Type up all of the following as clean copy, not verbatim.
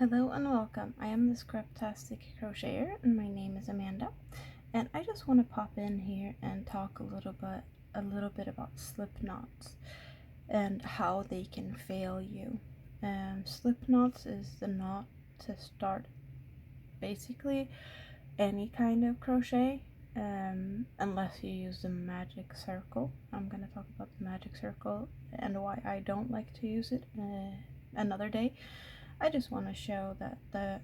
Hello and welcome. I am the Scraptastic Crocheter and my name is Amanda. And I just want to pop in here and talk a little bit about Slipknots and how they can fail you. Slipknots is the knot to start basically any kind of crochet, unless you use the magic circle. I'm going to talk about the magic circle and why I don't like to use it another day. I just want to show that the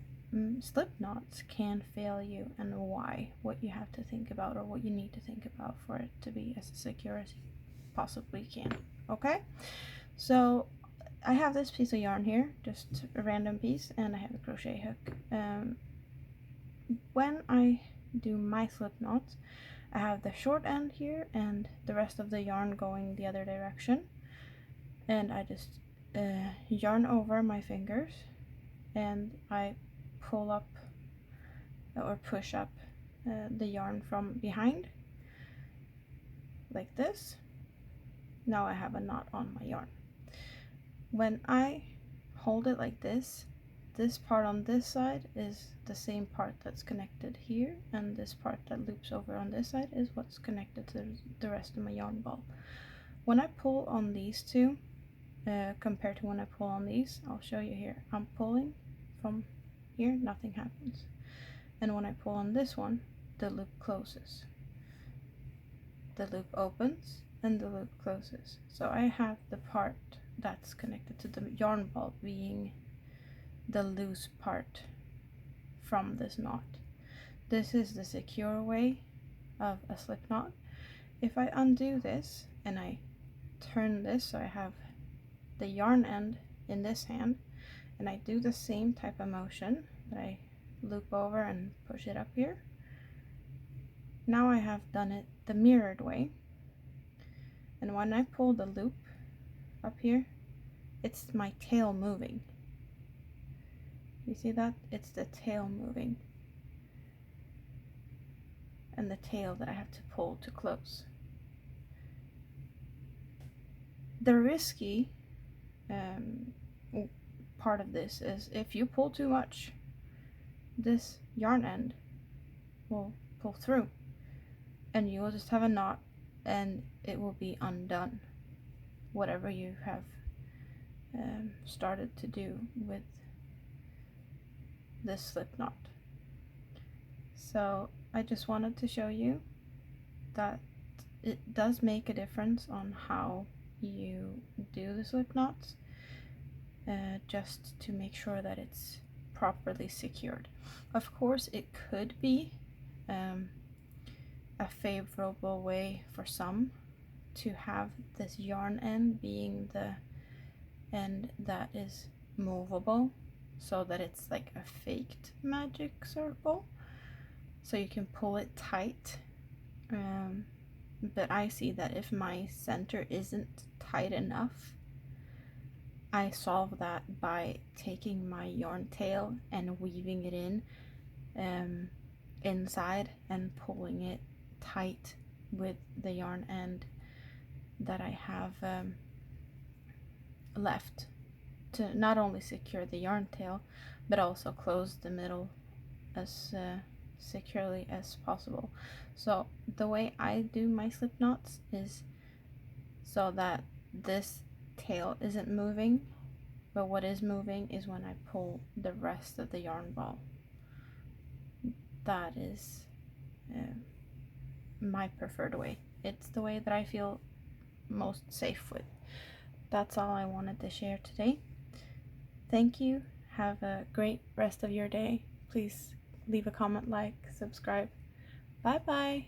slip knots can fail you and why, what you have to think about or what you need to think about for it to be as secure as you possibly can. Okay, so I have this piece of yarn here, just a random piece, and I have a crochet hook. When I do my slip knots, I have the short end here and the rest of the yarn going the other direction, and I just yarn over my fingers and I pull up or push up the yarn from behind like this. Now I have a knot on my yarn. When I hold it like this part on this side is the same part that's connected here, and this part that loops over on this side is what's connected to the rest of my yarn ball. When I pull on these two, compared to when I pull on these, I'll show you here. I'm pulling from here, nothing happens. And when I pull on this one, the loop closes. The loop opens and the loop closes. So I have the part that's connected to the yarn ball being the loose part from this knot. This is the secure way of a slip knot. If I undo this and I turn this so I have the yarn end in this hand, and I do the same type of motion that I loop over and push it up here. Now I have done it the mirrored way, and when I pull the loop up here, it's my tail moving. You see that? It's the tail moving and the tail that I have to pull to close. The risky part of this is if you pull too much, this yarn end will pull through and you will just have a knot and it will be undone, whatever you have started to do with this slip knot. So I just wanted to show you that it does make a difference on how you do the slip knots, just to make sure that it's properly secured. Of course, it could be a favorable way for some to have this yarn end being the end that is movable, so that it's like a faked magic circle, so you can pull it tight. But I see that if my center isn't tight enough, I solve that by taking my yarn tail and weaving it in inside and pulling it tight with the yarn end that I have left, to not only secure the yarn tail but also close the middle as securely as possible. So the way I do my slip knots is so that this tail isn't moving, but what is moving is when I pull the rest of the yarn ball. That is my preferred way. It's the way that I feel most safe with. That's all I wanted to share today. Thank you. Have a great rest of your day. Please leave a comment, like, subscribe. Bye bye.